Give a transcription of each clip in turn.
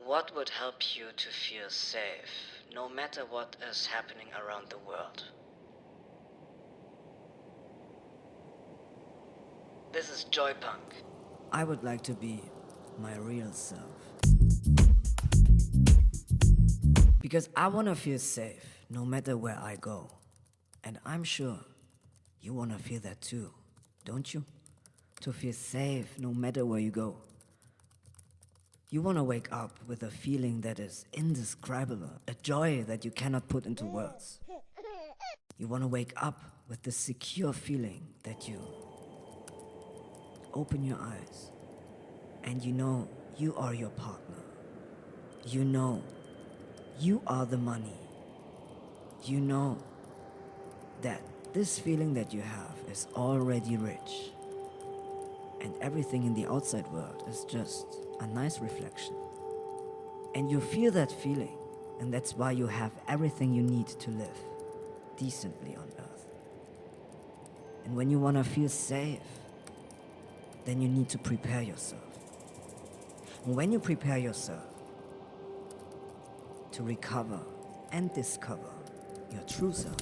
What would help you to feel safe, no matter what is happening around the world? This is Joypun.k. I would like to be my real self. Because I want to feel safe no matter where I go. And I'm sure you want to feel that too, don't you? To feel safe no matter where you go. You want to wake up with a feeling that is indescribable, a joy that you cannot put into words. You want to wake up with the secure feeling that you open your eyes and you know you are your partner. You know you are the money. You know that this feeling that you have is already rich. And everything in the outside world is just a nice reflection. And you feel that feeling, and that's why you have everything you need to live decently on earth. And when you want to feel safe, then you need to prepare yourself. And when you prepare yourself to recover and discover your true self,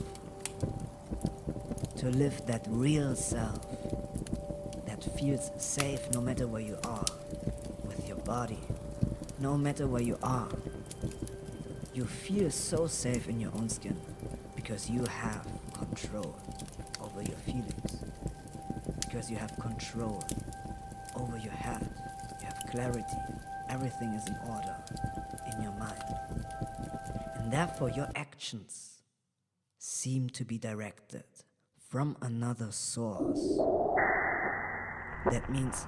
to live that real self that feels safe no matter where you are, with your body, no matter where you are, you feel so safe in your own skin because you have control over your feelings, because you have control over your head, you have clarity, everything is in order in your mind. And therefore your actions seem to be directed from another source. That means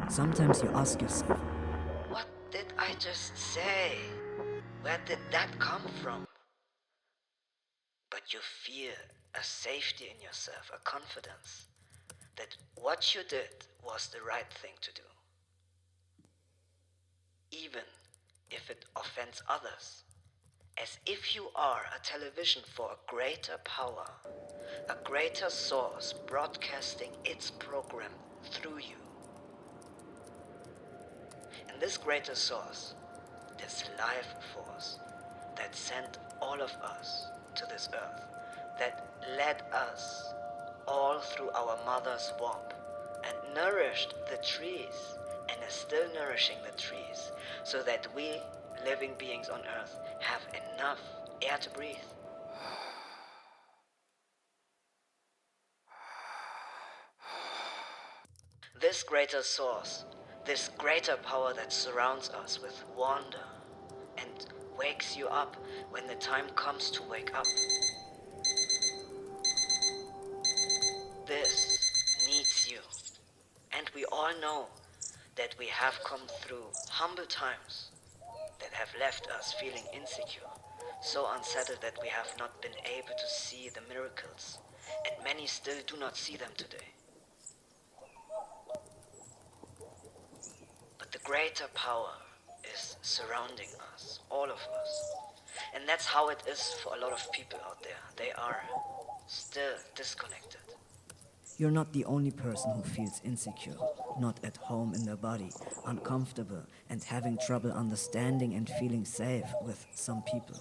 sometimes you ask yourself, What did I just say? Where did that come from? But you feel a safety in yourself, a confidence that what you did was the right thing to do. Even if it offends others. As if you are a television for a greater power, a greater source broadcasting its program through you. And this greater source, this life force that sent all of us to this earth, that led us all through our mother's womb and nourished the trees and is still nourishing the trees so that we living beings on earth have enough air to breathe. This greater source, this greater power that surrounds us with wonder and wakes you up when the time comes to wake up. This needs you. And we all know that we have come through humble times that have left us feeling insecure, so unsettled that we have not been able to see the miracles, and many still do not see them today. But the greater power is surrounding us, all of us. And that's how it is for a lot of people out there. They are still disconnected. you're not the only person who feels insecure, not at home in their body, uncomfortable, and having trouble understanding and feeling safe with some people.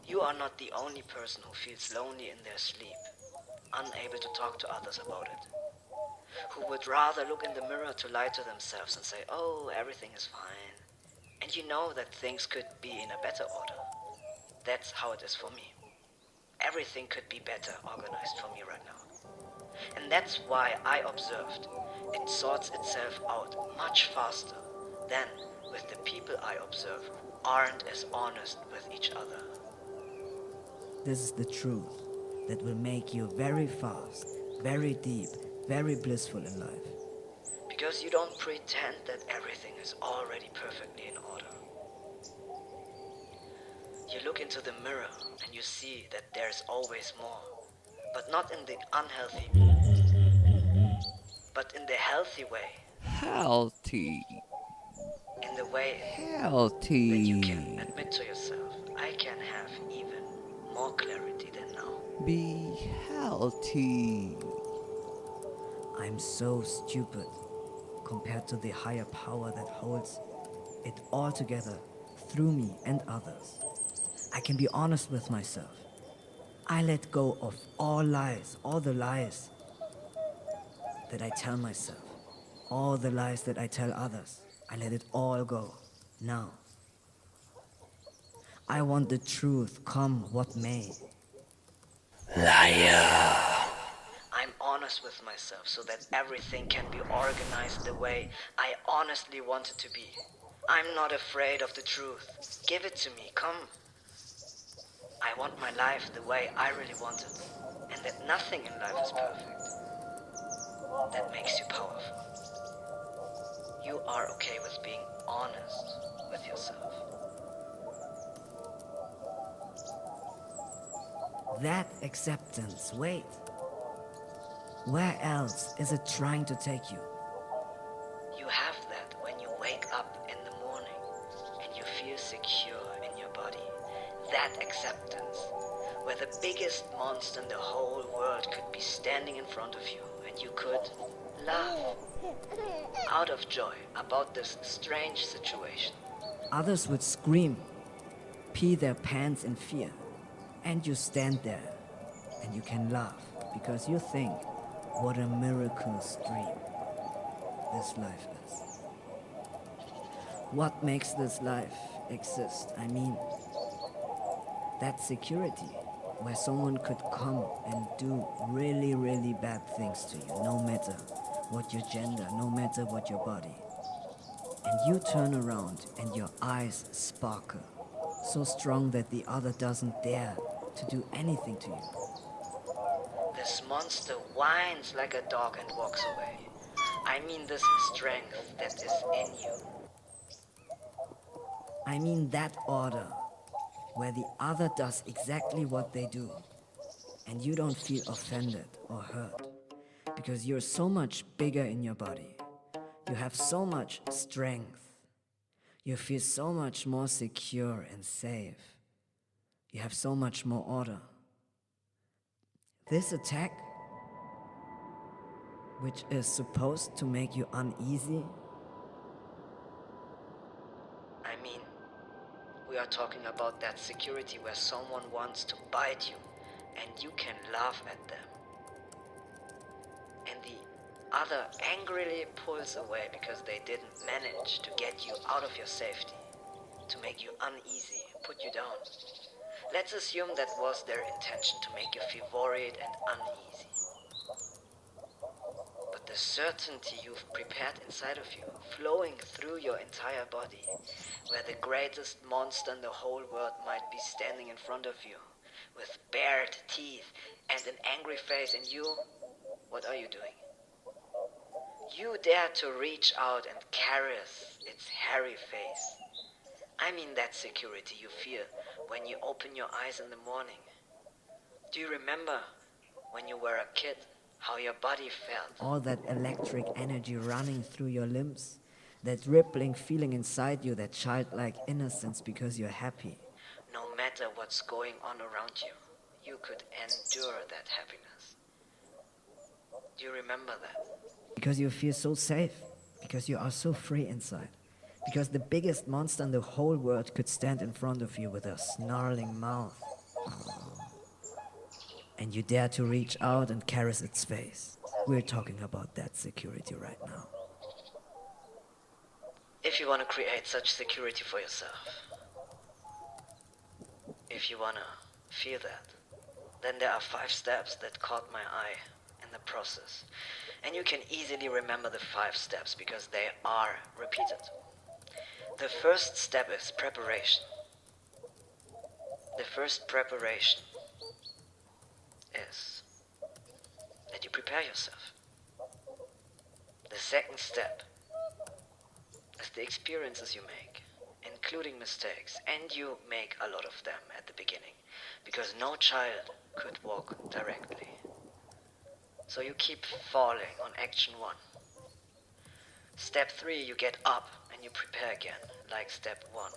You are not the only person who feels lonely in their sleep, unable to talk to others about it, who would rather look in the mirror to lie to themselves and say, oh, everything is fine. And you know that things could be in a better order. That's how it is for me. Everything could be better organized for me right now. And that's why I observed it sorts itself out much faster than with the people I observe who aren't as honest with each other. This is the truth that will make you very fast, very deep, very blissful in life. Because you don't pretend that everything is already perfectly in order. You look into the mirror and you see that there's always more, but not in the unhealthy, but in the healthy way, Healthy. in the way that you can Healthy. admit to yourself, I can have even more clarity than now. Be healthy. I'm so stupid compared to the higher power that holds it all together through me and others. I can be honest with myself. I let go of all lies, all the lies that I tell myself, all the lies that I tell others. I let it all go. Now, I want the truth, come what may. I'm honest with myself so that everything can be organized the way I honestly want it to be. I'm not afraid of the truth. Give it to me, come. I want my life the way I really want it, and that nothing in life is perfect. That makes you powerful. You are okay with being honest with yourself. That acceptance, wait. Where else is it trying to take you? You have that when you wake up in the morning and you feel secure in your body. That acceptance, where the biggest monster in the whole world could be standing in front of you and you could laugh out of joy about this strange situation. Others would scream, pee their pants in fear. And you stand there and you can laugh because you think what a miraculous dream this life is. What makes this life exist? I mean, that security where someone could come and do really, really bad things to you, no matter what your gender, no matter what your body. And you turn around and your eyes sparkle, so strong that the other doesn't dare to do anything to you. This monster whines like a dog and walks away. I mean this strength that is in you. I mean that order where the other does exactly what they do and you don't feel offended or hurt because you're so much bigger in your body. You have so much strength. You feel so much more secure and safe. You have so much more order. This attack, which is supposed to make you uneasy, I mean, we are talking about that security where someone wants to bite you and you can laugh at them. And the other angrily pulls away because they didn't manage to get you out of your safety, to make you uneasy, put you down. Let's assume that was their intention, to make you feel worried and uneasy. But the certainty you've prepared inside of you, flowing through your entire body, where the greatest monster in the whole world might be standing in front of you, with bared teeth and an angry face, and you, what are you doing? You dare to reach out and caress its hairy face. I mean that security you feel when you open your eyes in the morning. Do you remember when you were a kid, how your body felt? all that electric energy running through your limbs, that rippling feeling inside you, that childlike innocence because you're happy. No matter what's going on around you, you could endure that happiness. Do you remember that? Because you feel so safe, because you are so free inside, because the biggest monster in the whole world could stand in front of you with a snarling mouth. And you dare to reach out and caress its face. We're talking about that security right now. If you want to create such security for yourself, if you want to feel that, then there are 5 steps that caught my eye in the process. And you can easily remember the 5 steps because they are repeated. The first step is preparation. The first preparation is that you prepare yourself. The second step is the experiences you make, including mistakes, and you make a lot of them at the beginning, because no child could walk directly. So you keep falling on action 1. Step 3, you get up and you prepare again, like step 1.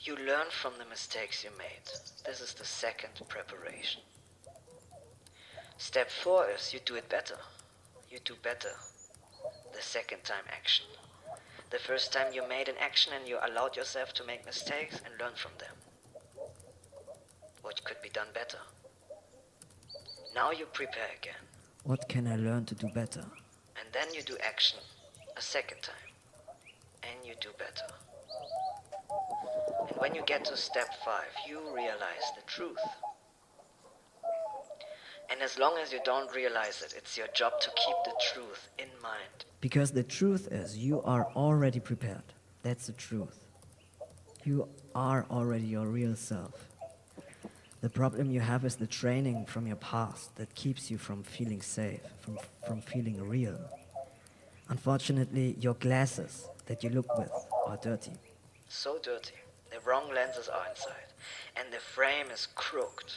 You learn from the mistakes you made. This is the second preparation. Step 4 is you do it better. You do better the second time action. The first time you made an action and you allowed yourself to make mistakes and learn from them. What could be done better? Now you prepare again. What can I learn to do better? And then you do action a second time. And you do better. And when you get to step 5, you realize the truth. And as long as you don't realize it, it's your job to keep the truth in mind. Because the truth is, you are already prepared. That's the truth. You are already your real self. The problem you have is the training from your past that keeps you from feeling safe, from feeling real. Unfortunately, your glasses that you look with are dirty. So dirty. The wrong lenses are inside. And the frame is crooked.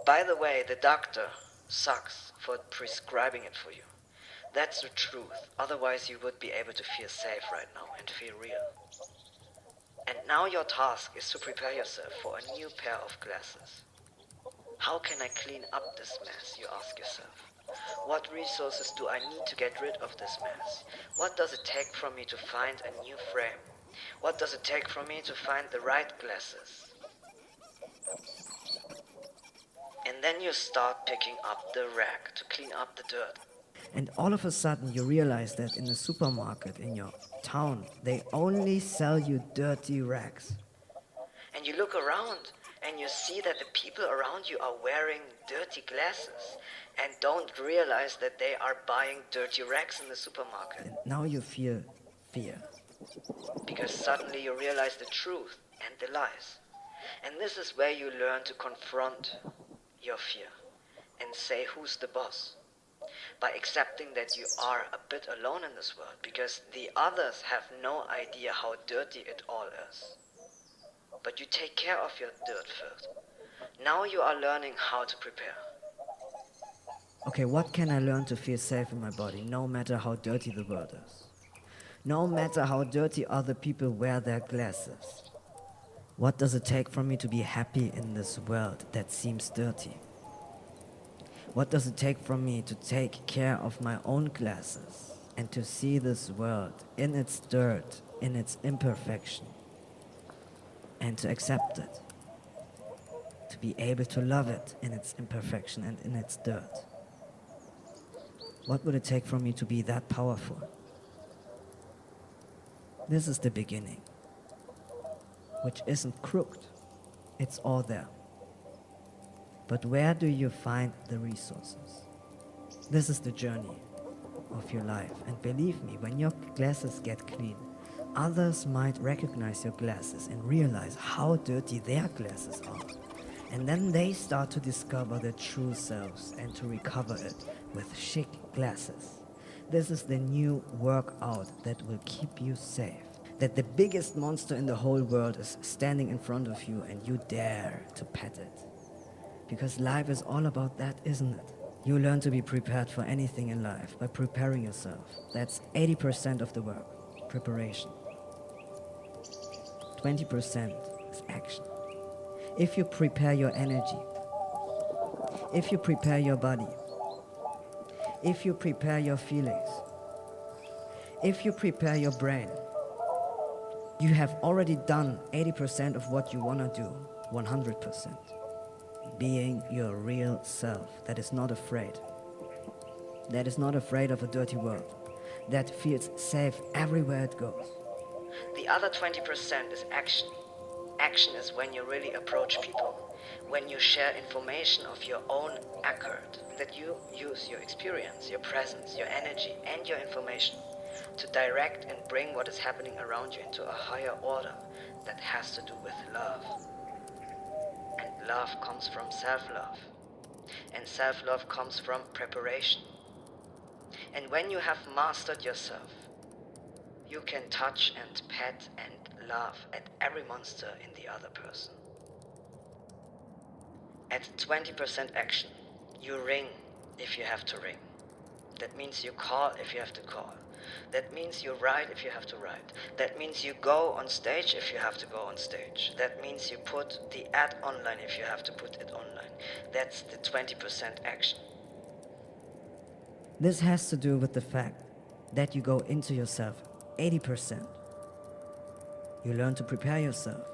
By the way, the doctor sucks for prescribing it for you. That's the truth. Otherwise you would be able to feel safe right now and feel real. And now your task is to prepare yourself for a new pair of glasses. How can I clean up this mess, you ask yourself. What resources do I need to get rid of this mess? What does it take from me to find a new frame? What does it take from me to find the right glasses? And then you start picking up the rag to clean up the dirt. And all of a sudden you realize that in the supermarket in your town, they only sell you dirty rags. And you look around and you see that the people around you are wearing dirty glasses and don't realize that they are buying dirty rags in the supermarket. And now you feel fear. Because suddenly you realize the truth and the lies. And this is where you learn to confront your fear and say who's the boss. By accepting that you are a bit alone in this world because the others have no idea how dirty it all is. But you take care of your dirt first. Now you are learning how to prepare. Okay, what can I learn to feel safe in my body, no matter how dirty the world is? No matter how dirty other people wear their glasses. What does it take for me to be happy in this world that seems dirty? What does it take from me to take care of my own glasses and to see this world in its dirt, in its imperfection, and to accept it? To be able to love it in its imperfection and in its dirt. What would it take from me to be that powerful? This is the beginning, which isn't crooked. It's all there. But where do you find the resources? This is the journey of your life. And believe me, when your glasses get clean, others might recognize your glasses and realize how dirty their glasses are. And then they start to discover their true selves and to recover it with chic glasses. This is the new workout that will keep you safe. That the biggest monster in the whole world is standing in front of you and you dare to pet it. Because life is all about that, isn't it? You learn to be prepared for anything in life by preparing yourself. That's 80% of the work, preparation. 20% is action. If you prepare your energy, if you prepare your body, if you prepare your feelings, if you prepare your brain, you have already done 80% of what you want to do, 100%. Being your real self that is not afraid. That is not afraid of a dirty world. That feels safe everywhere it goes. The other 20% is action. Action is when you really approach people, when you share information of your own accord, that you use your experience, your presence, your energy, and your information to direct and bring what is happening around you into a higher order that has to do with love. And love comes from self-love. And self-love comes from preparation. And when you have mastered yourself, you can touch and pet and laugh at every monster in the other person. At 20% action, you ring if you have to ring. That means you call if you have to call. That means you write if you have to write. That means you go on stage if you have to go on stage. That means you put the ad online if you have to put it online. That's the 20% action. This has to do with the fact that you go into yourself 80%. You learn to prepare yourself.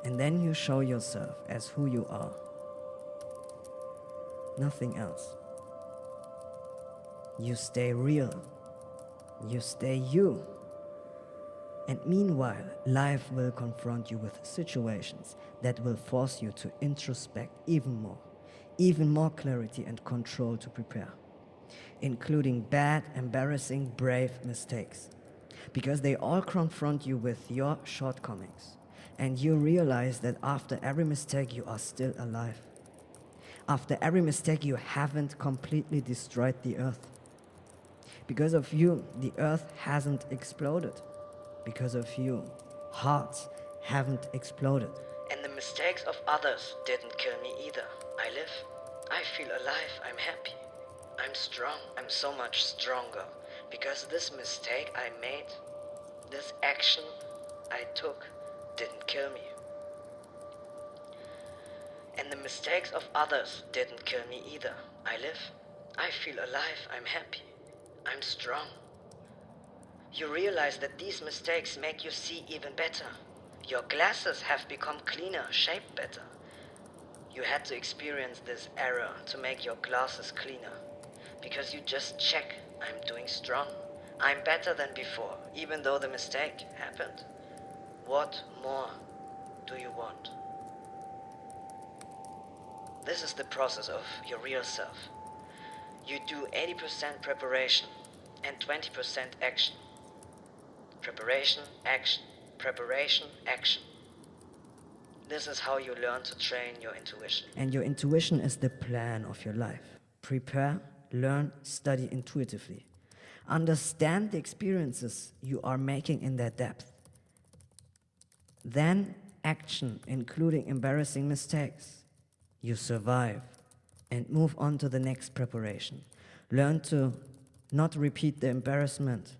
And then you show yourself as who you are. Nothing else. You stay real. You stay you. And meanwhile, life will confront you with situations that will force you to introspect even more clarity and control to prepare, including bad, embarrassing, brave mistakes, because they all confront you with your shortcomings, and you realize that after every mistake you are still alive. After every mistake you haven't completely destroyed the earth. Because of you, the earth hasn't exploded. Because of you, hearts haven't exploded. And the mistakes of others didn't kill me either. I live. I feel alive. I'm happy. I'm strong. I'm so much stronger. Because this mistake I made, this action I took, didn't kill me. And the mistakes of others didn't kill me either. I live. I feel alive. I'm happy. I'm strong. You realize that these mistakes make you see even better. Your glasses have become cleaner, shaped better. You had to experience this error to make your glasses cleaner. Because you just check, I'm doing strong. I'm better than before, even though the mistake happened. What more do you want? This is the process of your real self. You do 80% preparation and 20% action. Preparation, action, preparation, action. This is how you learn to train your intuition. And your intuition is the plan of your life. Prepare, learn, study intuitively. Understand the experiences you are making in their depth. Then action, including embarrassing mistakes. You survive and move on to the next preparation. Learn to not repeat the embarrassment.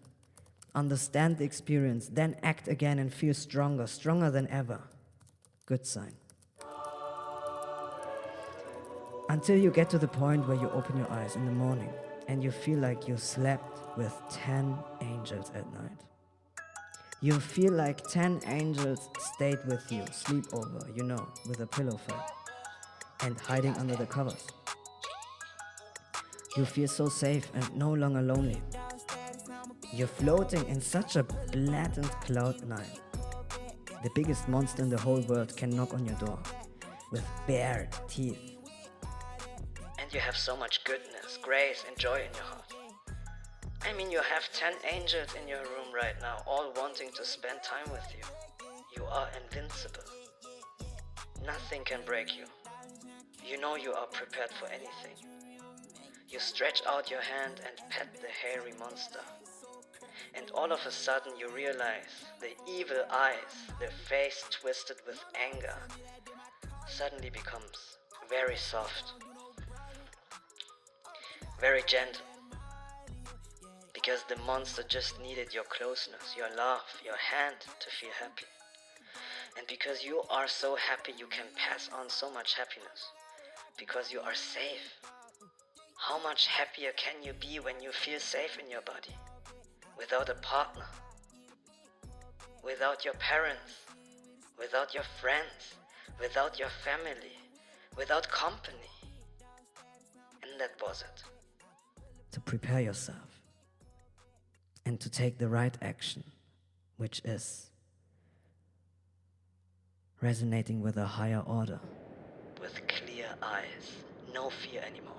Understand the experience, then act again and feel stronger, stronger than ever. Good sign. Until you get to the point where you open your eyes in the morning and you feel like you slept with 10 angels at night. You feel like 10 angels stayed with you, sleepover, with a pillow fight, and hiding under the covers. You feel so safe and no longer lonely. You're floating in such a blatant cloud nine. The biggest monster in the whole world can knock on your door with bared teeth. And you have so much goodness, grace, and joy in your heart. I mean, you have 10 angels in your room right now, all wanting to spend time with you. You are invincible. Nothing can break you. You know you are prepared for anything. You stretch out your hand and pet the hairy monster. And all of a sudden you realize the evil eyes, the face twisted with anger, suddenly becomes very soft, very gentle. Because the monster just needed your closeness, your love, your hand to feel happy. And because you are so happy, you can pass on so much happiness. Because you are safe. How much happier can you be when you feel safe in your body? Without a partner, without your parents, without your friends, without your family, without company. And that was it. To prepare yourself and to take the right action, which is resonating with a higher order. With clear eyes, no fear anymore.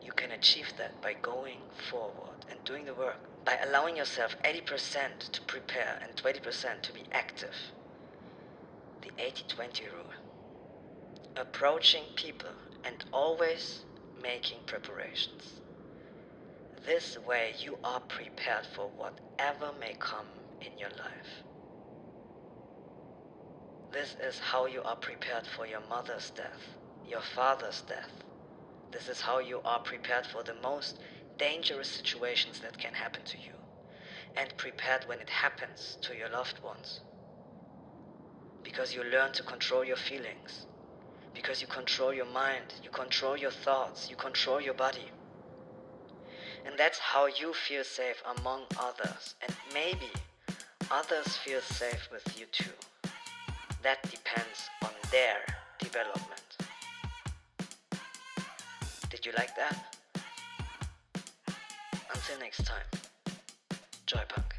You can achieve that by going forward and doing the work, by allowing yourself 80% to prepare and 20% to be active. The 80-20 rule. Approaching people and always making preparations. This way you are prepared for whatever may come in your life. This is how you are prepared for your mother's death, your father's death. This is how you are prepared for the most dangerous situations that can happen to you, and prepared when it happens to your loved ones. Because you learn to control your feelings, because you control your mind, you control your thoughts, you control your body. And that's how you feel safe among others. And maybe others feel safe with you too. That depends on their development. Did you like that? Until next time, Joypun.k.